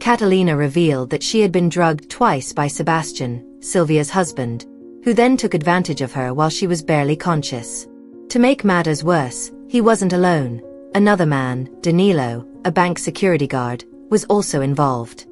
Catalina revealed that she had been drugged twice by Sebastian, Sylvia's husband, who then took advantage of her while she was barely conscious. To make matters worse, he wasn't alone. Another man, Danilo, a bank security guard, was also involved.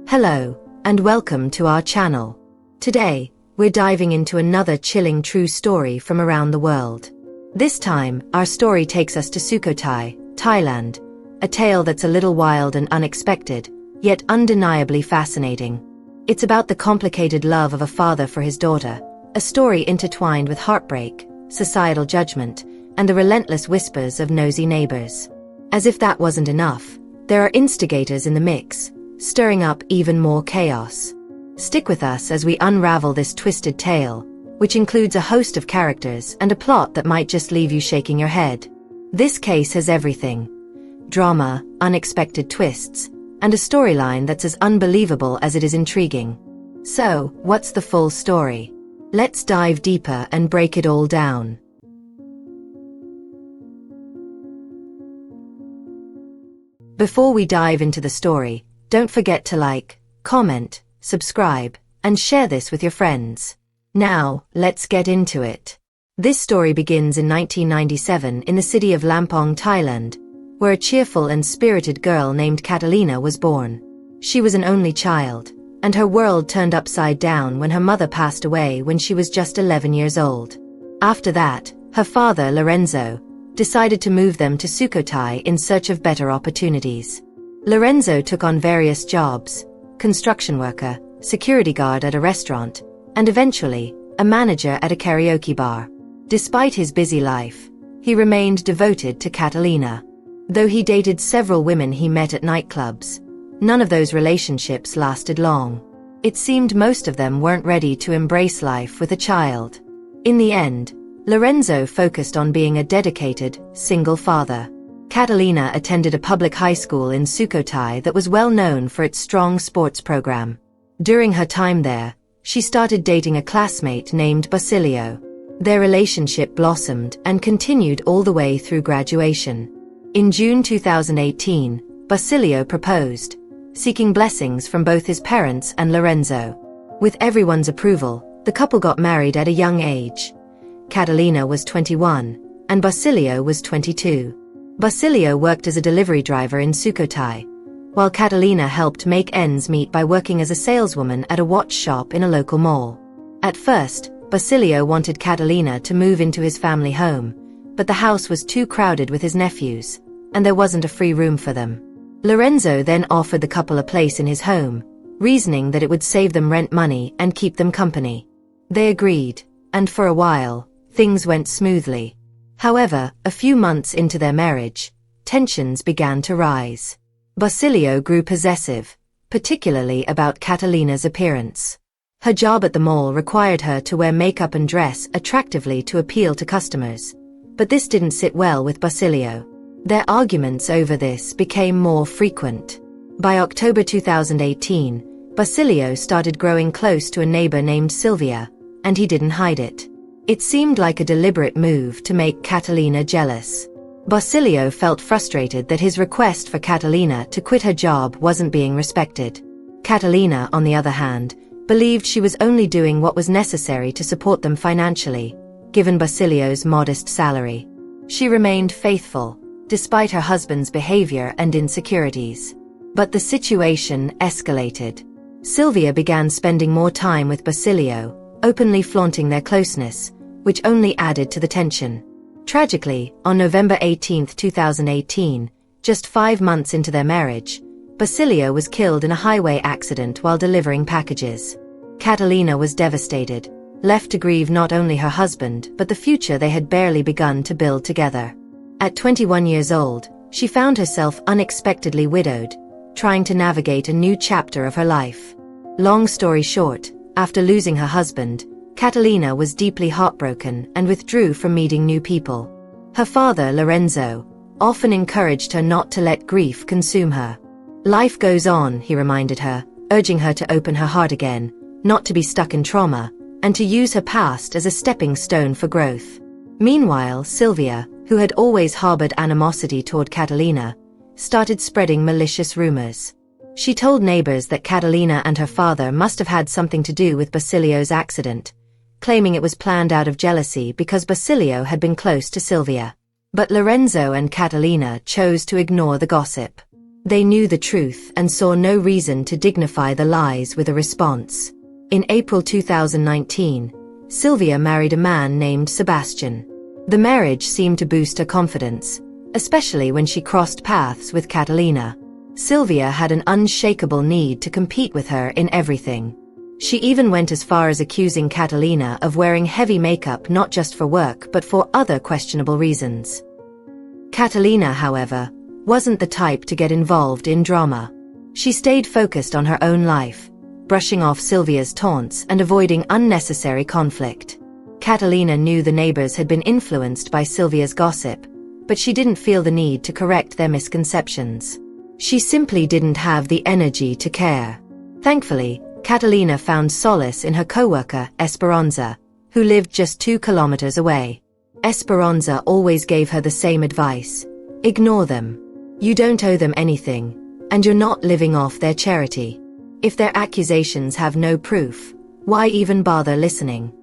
Hello, and welcome to our channel. Today, we're diving into another chilling true story from around the world. This time, our story takes us to Sukhothai, Thailand, a tale that's a little wild and unexpected, yet undeniably fascinating. It's about the complicated love of a father for his daughter, a story intertwined with heartbreak, societal judgment, and the relentless whispers of nosy neighbors. As if that wasn't enough, there are instigators in the mix, stirring up even more chaos. Stick with us as we unravel this twisted tale, which includes a host of characters and a plot that might just leave you shaking your head. This case has everything: drama, unexpected twists, and a storyline that's as unbelievable as it is intriguing. So, what's the full story? Let's dive deeper and break it all down. Before we dive into the story, don't forget to like, comment, subscribe, and share this with your friends. Now, let's get into it. This story begins in 1997 in the city of Lampong, Thailand, where a cheerful and spirited girl named Catalina was born. She was an only child, and her world turned upside down when her mother passed away when she was just 11 years old. After that, her father, Lorenzo, decided to move them to Sukhothai in search of better opportunities. Lorenzo took on various jobs: construction worker, security guard at a restaurant, and eventually, a manager at a karaoke bar. Despite his busy life, he remained devoted to Catalina. Though he dated several women he met at nightclubs, none of those relationships lasted long. It seemed most of them weren't ready to embrace life with a child. In the end, Lorenzo focused on being a dedicated, single father. Catalina attended a public high school in Sukhothai that was well known for its strong sports program. During her time there, she started dating a classmate named Basilio. Their relationship blossomed and continued all the way through graduation. In June 2018, Basilio proposed, seeking blessings from both his parents and Lorenzo. With everyone's approval, the couple got married at a young age. Catalina was 21, and Basilio was 22. Basilio worked as a delivery driver in Sukhothai, while Catalina helped make ends meet by working as a saleswoman at a watch shop in a local mall. At first, Basilio wanted Catalina to move into his family home, but the house was too crowded with his nephews, and there wasn't a free room for them. Lorenzo then offered the couple a place in his home, reasoning that it would save them rent money and keep them company. They agreed, and for a while, things went smoothly. However, a few months into their marriage, tensions began to rise. Basilio grew possessive, particularly about Catalina's appearance. Her job at the mall required her to wear makeup and dress attractively to appeal to customers, but this didn't sit well with Basilio. Their arguments over this became more frequent. By October 2018, Basilio started growing close to a neighbor named Sylvia, and he didn't hide it. It seemed like a deliberate move to make Catalina jealous. Basilio felt frustrated that his request for Catalina to quit her job wasn't being respected. Catalina, on the other hand, believed she was only doing what was necessary to support them financially, given Basilio's modest salary. She remained faithful, despite her husband's behavior and insecurities. But the situation escalated. Sylvia began spending more time with Basilio, openly flaunting their closeness, which only added to the tension. Tragically, on November 18, 2018, just 5 months into their marriage, Basilio was killed in a highway accident while delivering packages. Catalina was devastated, left to grieve not only her husband but the future they had barely begun to build together. At 21 years old, she found herself unexpectedly widowed, trying to navigate a new chapter of her life. Long story short, after losing her husband, Catalina was deeply heartbroken and withdrew from meeting new people. Her father, Lorenzo, often encouraged her not to let grief consume her. Life goes on, he reminded her, urging her to open her heart again, not to be stuck in trauma, and to use her past as a stepping stone for growth. Meanwhile, Sylvia, who had always harbored animosity toward Catalina, started spreading malicious rumors. She told neighbors that Catalina and her father must have had something to do with Basilio's accident, claiming it was planned out of jealousy because Basilio had been close to Silvia. But Lorenzo and Catalina chose to ignore the gossip. They knew the truth and saw no reason to dignify the lies with a response. In April 2019, Silvia married a man named Sebastian. The marriage seemed to boost her confidence, especially when she crossed paths with Catalina. Silvia had an unshakable need to compete with her in everything. She even went as far as accusing Catalina of wearing heavy makeup not just for work but for other questionable reasons. Catalina, however, wasn't the type to get involved in drama. She stayed focused on her own life, brushing off Silvia's taunts and avoiding unnecessary conflict. Catalina knew the neighbors had been influenced by Silvia's gossip, but she didn't feel the need to correct their misconceptions. She simply didn't have the energy to care. Thankfully, Catalina found solace in her coworker, Esperanza, who lived just 2 kilometers away. Esperanza always gave her the same advice: ignore them. You don't owe them anything, and you're not living off their charity. If their accusations have no proof, why even bother listening?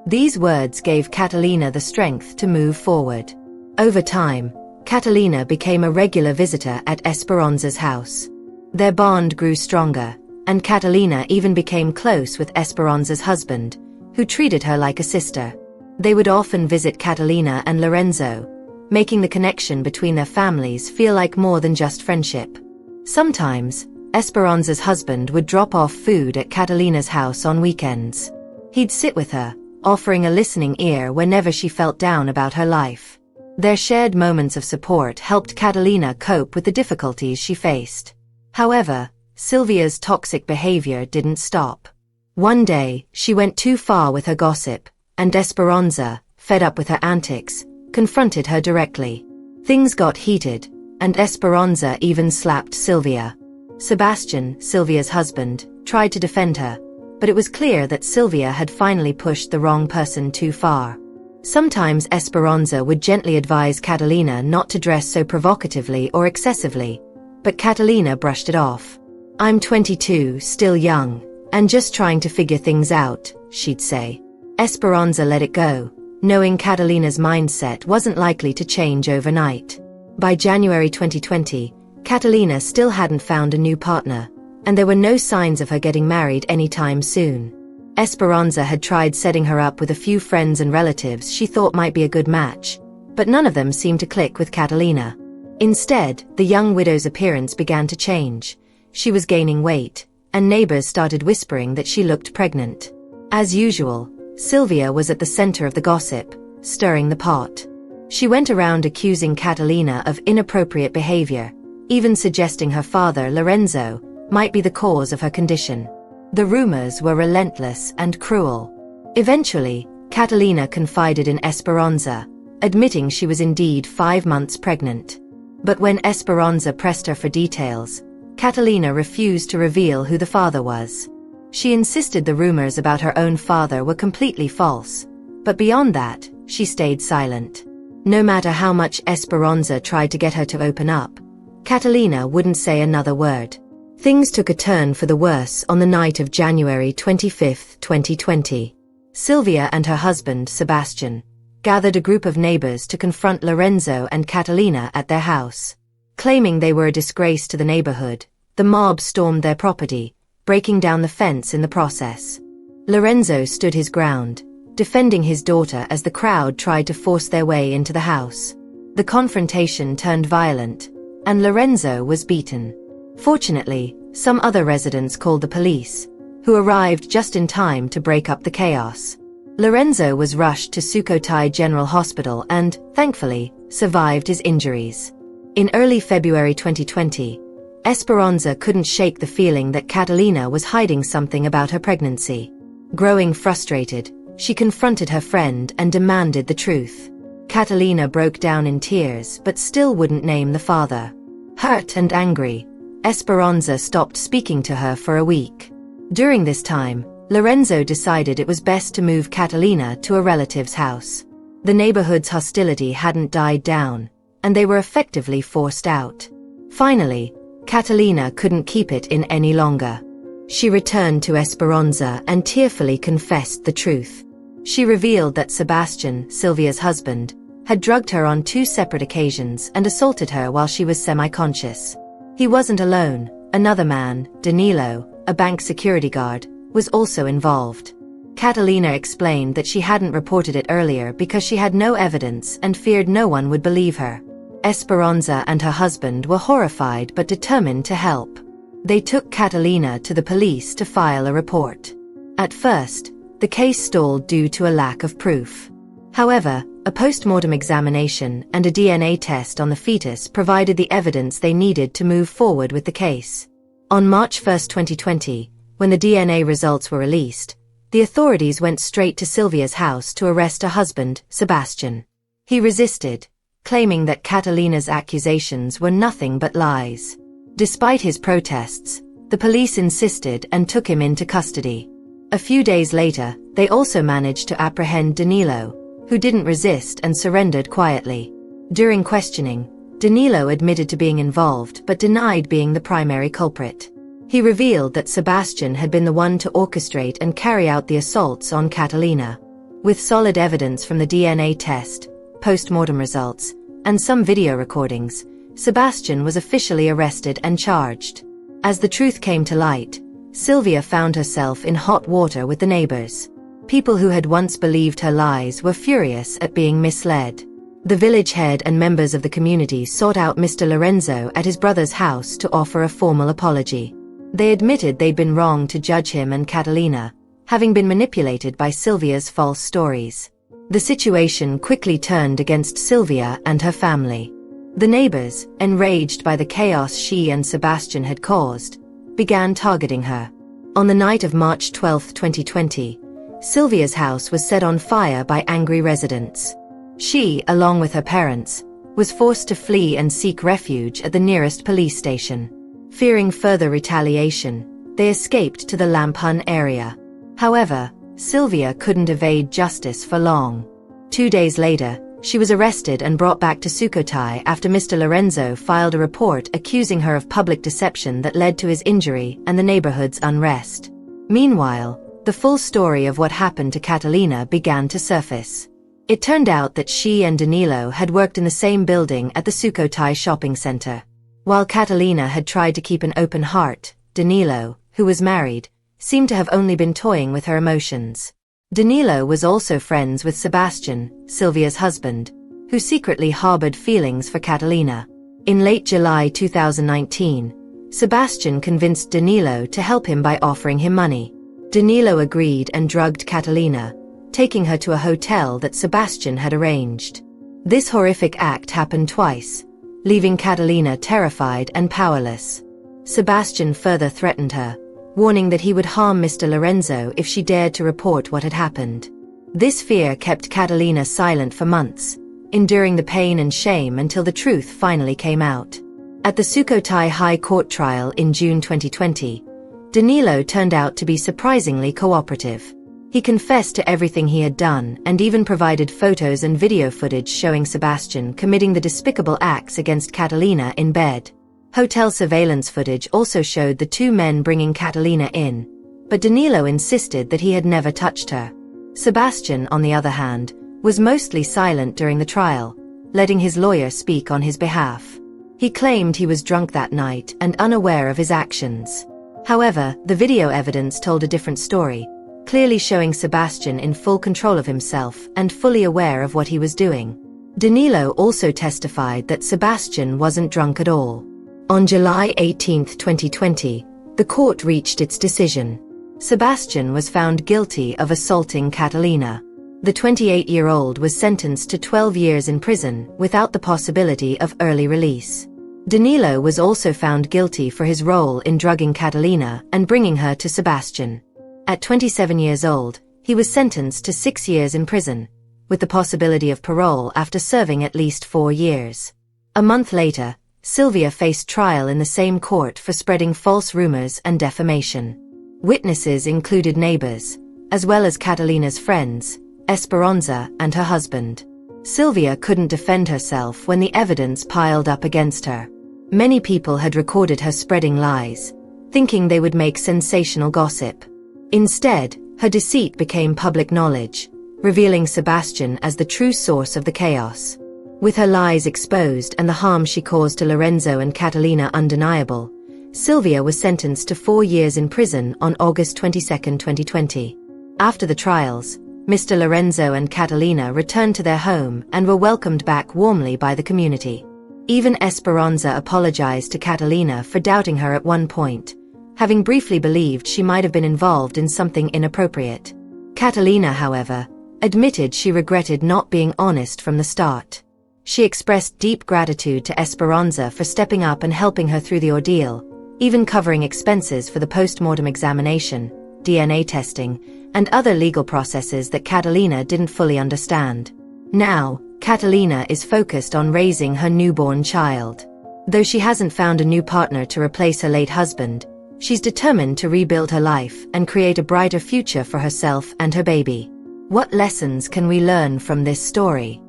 These words gave Catalina the strength to move forward. Over time, Catalina became a regular visitor at Esperanza's house. Their bond grew stronger, and Catalina even became close with Esperanza's husband, who treated her like a sister. They would often visit Catalina and Lorenzo, making the connection between their families feel like more than just friendship. Sometimes, Esperanza's husband would drop off food at Catalina's house on weekends. He'd sit with her, offering a listening ear whenever she felt down about her life. Their shared moments of support helped Catalina cope with the difficulties she faced. However, Silvia's toxic behavior didn't stop. One day, she went too far with her gossip, and Esperanza, fed up with her antics, confronted her directly. Things got heated, and Esperanza even slapped Silvia. Sebastian, Silvia's husband, tried to defend her, but it was clear that Silvia had finally pushed the wrong person too far. Sometimes Esperanza would gently advise Catalina not to dress so provocatively or excessively, but Catalina brushed it off. "I'm 22, still young, and just trying to figure things out," she'd say. Esperanza let it go, knowing Catalina's mindset wasn't likely to change overnight. By January 2020, Catalina still hadn't found a new partner, and there were no signs of her getting married anytime soon. Esperanza had tried setting her up with a few friends and relatives she thought might be a good match, but none of them seemed to click with Catalina. Instead, the young widow's appearance began to change. She was gaining weight, and neighbors started whispering that she looked pregnant. As usual, Silvia was at the center of the gossip, stirring the pot. She went around accusing Catalina of inappropriate behavior, even suggesting her father, Lorenzo, might be the cause of her condition. The rumors were relentless and cruel. Eventually, Catalina confided in Esperanza, admitting she was indeed 5 months pregnant. But when Esperanza pressed her for details, Catalina refused to reveal who the father was. She insisted the rumors about her own father were completely false, but beyond that, she stayed silent. No matter how much Esperanza tried to get her to open up, Catalina wouldn't say another word. Things took a turn for the worse on the night of January 25, 2020. Silvia and her husband, Sebastian, gathered a group of neighbors to confront Lorenzo and Catalina at their house. Claiming they were a disgrace to the neighborhood, the mob stormed their property, breaking down the fence in the process. Lorenzo stood his ground, defending his daughter as the crowd tried to force their way into the house. The confrontation turned violent, and Lorenzo was beaten. Fortunately, some other residents called the police, who arrived just in time to break up the chaos. Lorenzo was rushed to Sukhothai General Hospital and, thankfully, survived his injuries. In early February 2020, Esperanza couldn't shake the feeling that Catalina was hiding something about her pregnancy. Growing frustrated, she confronted her friend and demanded the truth. Catalina broke down in tears but still wouldn't name the father. Hurt and angry, Esperanza stopped speaking to her for a week. During this time, Lorenzo decided it was best to move Catalina to a relative's house. The neighborhood's hostility hadn't died down, and they were effectively forced out. Finally, Catalina couldn't keep it in any longer. She returned to Esperanza and tearfully confessed the truth. She revealed that Sebastian, Sylvia's husband, had drugged her on 2 separate occasions and assaulted her while she was semi-conscious. He wasn't alone. Another man, Danilo, a bank security guard, was also involved. Catalina explained that she hadn't reported it earlier because she had no evidence and feared no one would believe her. Esperanza and her husband were horrified but determined to help. They took Catalina to the police to file a report. At first, the case stalled due to a lack of proof. However, a post-mortem examination and a DNA test on the fetus provided the evidence they needed to move forward with the case. On March 1, 2020, when the DNA results were released, the authorities went straight to Sylvia's house to arrest her husband, Sebastian. He resisted, claiming that Catalina's accusations were nothing but lies. Despite his protests, the police insisted and took him into custody. A few days later, they also managed to apprehend Danilo, who didn't resist and surrendered quietly. During questioning, Danilo admitted to being involved but denied being the primary culprit. He revealed that Sebastian had been the one to orchestrate and carry out the assaults on Catalina. With solid evidence from the DNA test, post-mortem results, and some video recordings, Sebastian was officially arrested and charged. As the truth came to light, Sylvia found herself in hot water with the neighbors. People who had once believed her lies were furious at being misled. The village head and members of the community sought out Mr. Lorenzo at his brother's house to offer a formal apology. They admitted they'd been wrong to judge him and Catalina, having been manipulated by Sylvia's false stories. The situation quickly turned against Sylvia and her family. The neighbors, enraged by the chaos she and Sebastian had caused, began targeting her. On the night of March 12, 2020, Sylvia's house was set on fire by angry residents. She, along with her parents, was forced to flee and seek refuge at the nearest police station. Fearing further retaliation, they escaped to the Lamphun area. However, Sylvia couldn't evade justice for long. 2 days later, she was arrested and brought back to Sukhothai after Mr. Lorenzo filed a report accusing her of public deception that led to his injury and the neighborhood's unrest. Meanwhile, the full story of what happened to Catalina began to surface. It turned out that she and Danilo had worked in the same building at the Sukhothai shopping center. While Catalina had tried to keep an open heart, Danilo, who was married, seemed to have only been toying with her emotions. Danilo was also friends with Sebastian, Sylvia's husband, who secretly harbored feelings for Catalina. In late July 2019, Sebastian convinced Danilo to help him by offering him money. Danilo agreed and drugged Catalina, taking her to a hotel that Sebastian had arranged. This horrific act happened twice, leaving Catalina terrified and powerless. Sebastian further threatened her, warning that he would harm Mr. Lorenzo if she dared to report what had happened. This fear kept Catalina silent for months, enduring the pain and shame until the truth finally came out. At the Sukhothai High Court trial in June 2020, Danilo turned out to be surprisingly cooperative. He confessed to everything he had done and even provided photos and video footage showing Sebastian committing the despicable acts against Catalina in bed. Hotel surveillance footage also showed the two men bringing Catalina in, but Danilo insisted that he had never touched her. Sebastian, on the other hand, was mostly silent during the trial, letting his lawyer speak on his behalf. He claimed he was drunk that night and unaware of his actions. However, the video evidence told a different story, clearly showing Sebastian in full control of himself and fully aware of what he was doing. Danilo also testified that Sebastian wasn't drunk at all. On July 18, 2020, the court reached its decision. Sebastian was found guilty of assaulting Catalina. The 28-year-old was sentenced to 12 years in prison without the possibility of early release. Danilo was also found guilty for his role in drugging Catalina and bringing her to Sebastian. At 27 years old, he was sentenced to 6 years in prison, with the possibility of parole after serving at least 4 years. A month later, Sylvia faced trial in the same court for spreading false rumors and defamation. Witnesses included neighbors, as well as Catalina's friends, Esperanza and her husband. Sylvia couldn't defend herself when the evidence piled up against her. Many people had recorded her spreading lies, thinking they would make sensational gossip. Instead, her deceit became public knowledge, revealing Sebastian as the true source of the chaos. With her lies exposed and the harm she caused to Lorenzo and Catalina undeniable, Silvia was sentenced to 4 years in prison on August 22, 2020. After the trials, Mr. Lorenzo and Catalina returned to their home and were welcomed back warmly by the community. Even Esperanza apologized to Catalina for doubting her at one point, having briefly believed she might have been involved in something inappropriate. Catalina, however, admitted she regretted not being honest from the start. She expressed deep gratitude to Esperanza for stepping up and helping her through the ordeal, even covering expenses for the post-mortem examination, DNA testing, and other legal processes that Catalina didn't fully understand. Now, Catalina is focused on raising her newborn child. Though she hasn't found a new partner to replace her late husband, she's determined to rebuild her life and create a brighter future for herself and her baby. What lessons can we learn from this story?